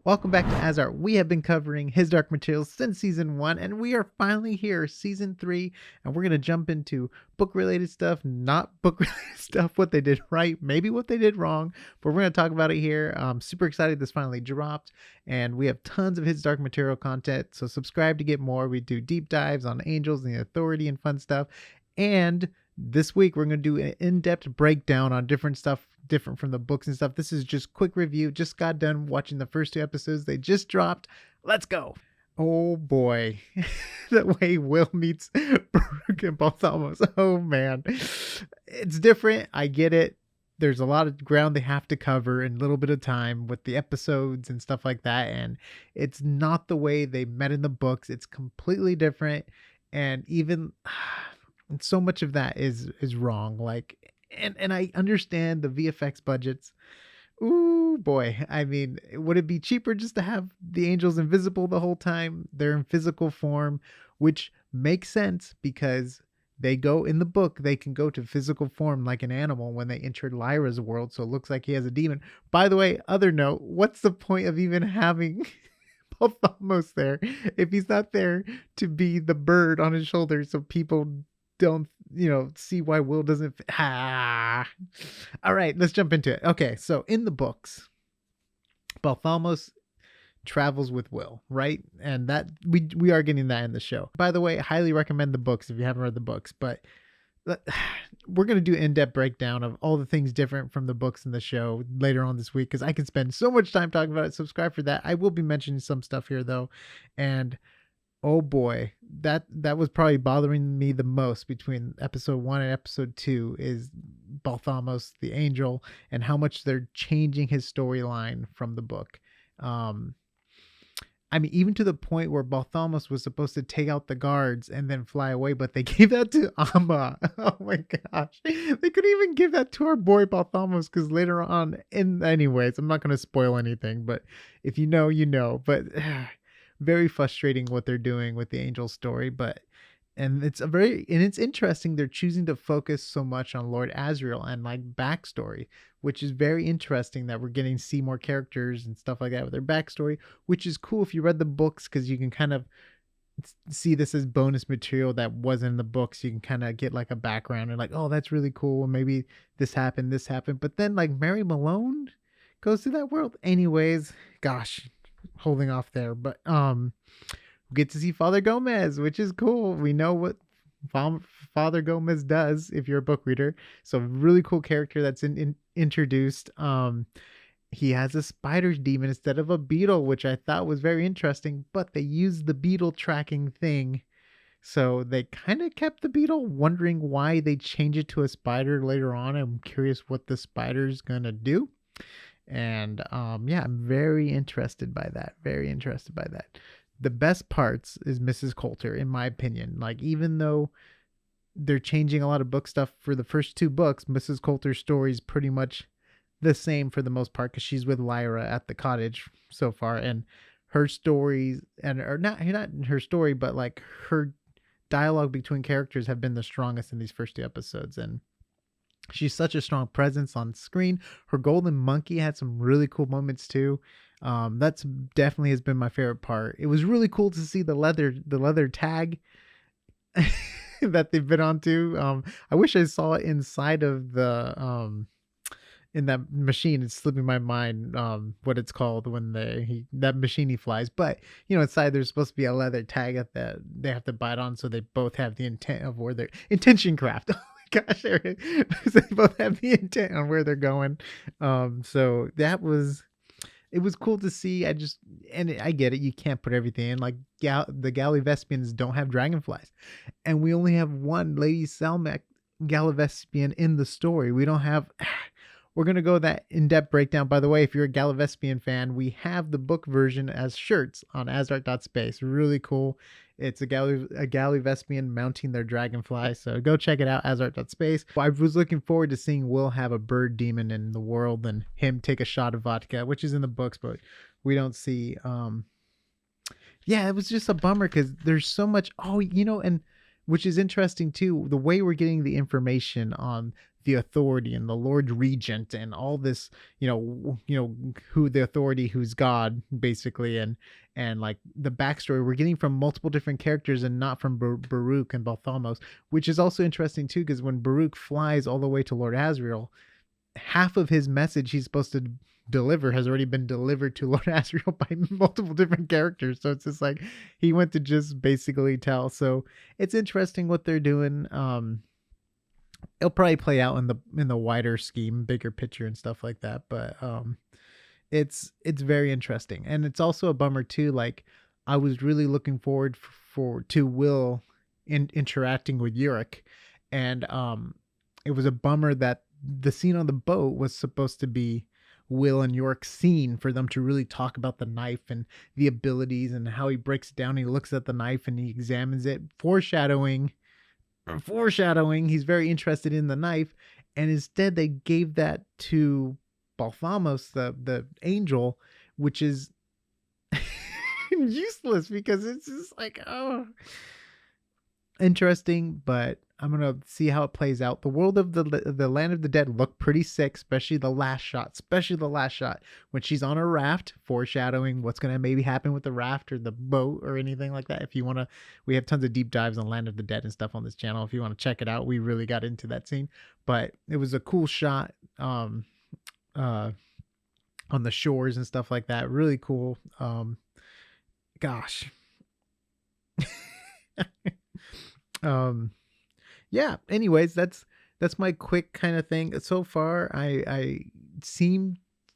Welcome back to AsArt. We have been covering His Dark Materials since season 1, and we are finally here, season 3, and we're going to jump into book-related stuff, not book-related stuff, what they did right, maybe what they did wrong, but we're going to talk about it here. I'm super excited this finally dropped, and we have tons of His Dark Material content, so subscribe to get more. We do deep dives on angels and the authority and fun stuff, and this week we're going to do an in-depth breakdown on different stuff different from the books and stuff. This is just quick review. Just got done watching the first 2 episodes. They just dropped. Let's go. Oh boy. The way Will meets Brooke and Balthamos. Oh man. It's different. I get it. There's a lot of ground they have to cover in a little bit of time with the episodes and stuff like that. And it's not the way they met in the books. It's completely different. And even so much of that is wrong. Like, and I understand the VFX budgets. Ooh boy. I mean, would it be cheaper just to have the angels invisible the whole time? They're in physical form, which makes sense because they go in the book, they can go to physical form like an animal when they entered Lyra's world. So it looks like he has a demon. By the way, other note, what's the point of even having Balthamos there if he's not there to be the bird on his shoulder so people don't see why Will doesn't all right, let's jump into it. Okay, so in the books, Balthamos travels with Will, right? And that we are getting that in the show. By the way, I highly recommend the books if you haven't read the books, but we're going to do an in-depth breakdown of all the things different from the books in the show later on this week because I can spend so much time talking about it. Subscribe for that. I will be mentioning some stuff here though, and oh boy, that was probably bothering me the most between episode 1 and episode 2 is Balthamos the angel and how much they're changing his storyline from the book. I mean, even to the point where Balthamos was supposed to take out the guards and then fly away, but they gave that to Amma. Oh my gosh. They could even give that to our boy Balthamos because later on, anyways, I'm not going to spoil anything, but if you know, you know. But very frustrating what they're doing with the angel story, but it's interesting they're choosing to focus so much on Lord Asriel and like backstory, which is very interesting that we're getting to see more characters and stuff like that with their backstory, which is cool if you read the books because you can kind of see this as bonus material that wasn't in the books. You can kind of get like a background and like, oh, that's really cool, and maybe this happened, but then like Mary Malone goes to that world anyways. Gosh, holding off there, but we get to see Father Gomez, which is cool. We know what Father Gomez does if you're a book reader, so really cool character that's introduced. He has a spider demon instead of a beetle, which I thought was very interesting, but they used the beetle tracking thing, so they kind of kept the beetle, wondering why they change it to a spider later on. I'm curious what the spider's gonna do. And yeah, I'm very interested by that. The best parts is Mrs. Coulter, in my opinion. Like, even though they're changing a lot of book stuff for the first 2 books, Mrs. Coulter's story is pretty much the same for the most part because she's with Lyra at the cottage so far, and her stories or not her story, but like her dialogue between characters have been the strongest in these first 2 episodes, and she's such a strong presence on screen. Her golden monkey had some really cool moments too. That's definitely has been my favorite part. It was really cool to see the leather tag that they've been onto. I wish I saw it inside of the in that machine. It's slipping my mind what it's called when that machine he flies. But inside there's supposed to be a leather tag that they have to bite on, so they both have the intent of where their intention craft. Gosh, they both have the intent on where they're going. So it was cool to see. I get it. You can't put everything in. Like, the Gallivespians don't have dragonflies, and we only have one Lady Selmac Gallivespian in the story. We don't have. We're gonna go that in-depth breakdown. By the way, if you're a Gallivespian fan, we have the book version as shirts on AsArt.space. Really cool. It's a Gallivespian mounting their dragonfly. So go check it out, AsArt.space. I was looking forward to seeing Will have a bird demon in the world and him take a shot of vodka, which is in the books, but we don't see. Yeah, it was just a bummer because there's so much. And which is interesting too, the way we're getting the information on the authority and the Lord Regent and all this, who the authority, who's God, basically, and like the backstory we're getting from multiple different characters and not from Baruch and Balthamos, which is also interesting too, because when Baruch flies all the way to Lord Asriel, half of his message he's supposed to deliver has already been delivered to Lord Asriel by multiple different characters. So it's just like he went to just basically tell. So it's interesting what they're doing. It'll probably play out in the wider scheme, bigger picture and stuff like that. But it's very interesting, and it's also a bummer too. Like I was really looking forward to Will interacting with Yurik, and it was a bummer that the scene on the boat was supposed to be Will and York's scene for them to really talk about the knife and the abilities and how he breaks it down. He looks at the knife and he examines it, foreshadowing he's very interested in the knife. And instead they gave that to Balthamos, the angel, which is useless because it's just like, oh, interesting, but I'm gonna see how it plays out. The world of the land of the dead looked pretty sick, especially the last shot when she's on a raft, foreshadowing what's gonna maybe happen with the raft or the boat or anything like that. If you want to, we have tons of deep dives on Land of the Dead and stuff on this channel. If you want to check it out, we really got into that scene, but it was a cool shot on the shores and stuff like that. Really cool. Gosh. Yeah, anyways, that's my quick kind of thing so far. I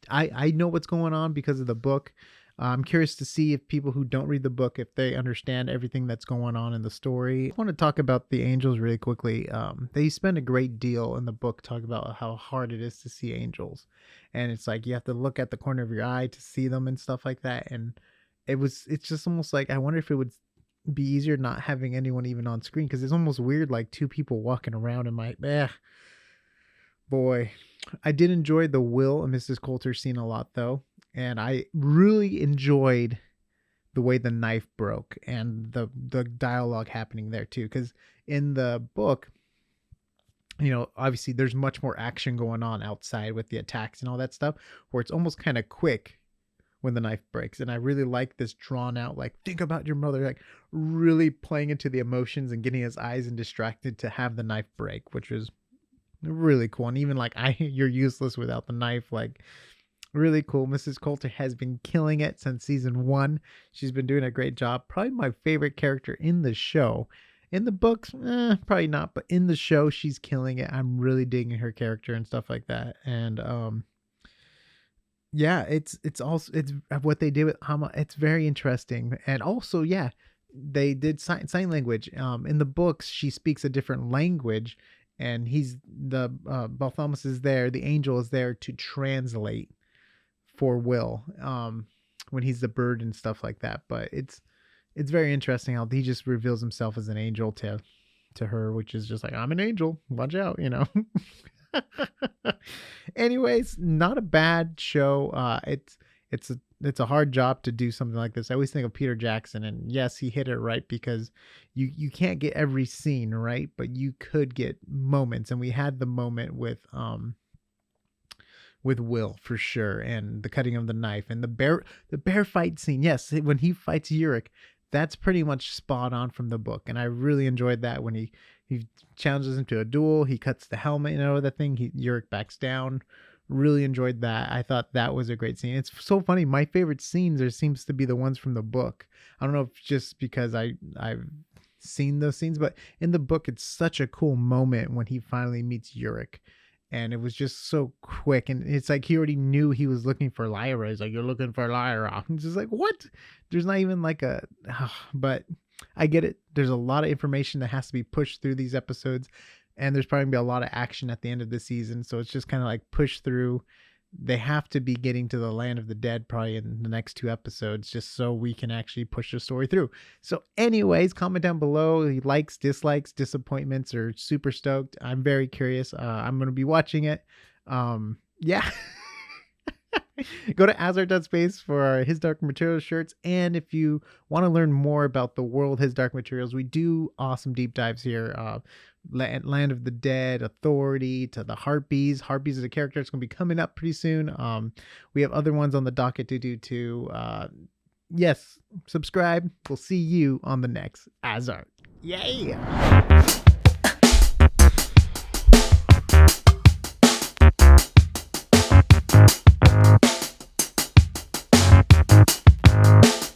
know what's going on because of the book. I'm curious to see if people who don't read the book, if they understand everything that's going on in the story. I want to talk about the angels really quickly. They spend a great deal in the book talking about how hard it is to see angels, and it's like you have to look at the corner of your eye to see them and stuff like that. And it's just almost like I wonder if it would be easier not having anyone even on screen, because it's almost weird like two people walking around in my boy. I did enjoy the Will and Mrs. Coulter scene a lot though, and I really enjoyed the way the knife broke and the dialogue happening there too, because in the book, obviously there's much more action going on outside with the attacks and all that stuff, where it's almost kind of quick when the knife breaks. And I really like this drawn out, like, think about your mother, like really playing into the emotions and getting his eyes and distracted to have the knife break, which was really cool. And even like, you're useless without the knife, like really cool. Mrs. Coulter has been killing it since season 1. She's been doing a great job. Probably my favorite character in the show. In the books, probably not, but in the show, she's killing it. I'm really digging her character and stuff like that. And, yeah, it's what they did with Hama. It's very interesting. And also, yeah, they did sign language. In the books, she speaks a different language, and Balthamos is there. The angel is there to translate for Will, when he's the bird and stuff like that. But it's very interesting how he just reveals himself as an angel to her, which is just like, I'm an angel. Watch out, Anyways, not a bad show. It's a hard job to do something like this. I always think of Peter Jackson, and yes, he hit it right, because you can't get every scene right, but you could get moments, and we had the moment with Will for sure, and the cutting of the knife and the bear fight scene. Yes, when he fights Yurik, that's pretty much spot on from the book, and I really enjoyed that when he challenges him to a duel. He cuts the helmet, that thing. Yurik backs down. Really enjoyed that. I thought that was a great scene. It's so funny. My favorite scenes seems to be the ones from the book. I don't know if just because I've seen those scenes, but in the book, it's such a cool moment when he finally meets Yurik. And it was just so quick. And it's like he already knew he was looking for Lyra. He's like, you're looking for Lyra. It's just like, what? There's not even like but I get it. There's a lot of information that has to be pushed through these episodes. And there's probably going to be a lot of action at the end of the season. So it's just kind of like push through. They have to be getting to the Land of the Dead probably in the next 2 episodes, just so we can actually push the story through. So anyways, comment down below, likes, dislikes, disappointments, or super stoked. I'm very curious. I'm going to be watching it. Yeah. Go to AsArt.space for our His Dark Materials shirts. And if you want to learn more about the world His Dark Materials, we do awesome deep dives here. Land of the Dead, Authority, to the Harpies. Harpies is a character that's going to be coming up pretty soon. We have other ones on the docket to do too. Yes, subscribe. We'll see you on the next AsArt. Yay!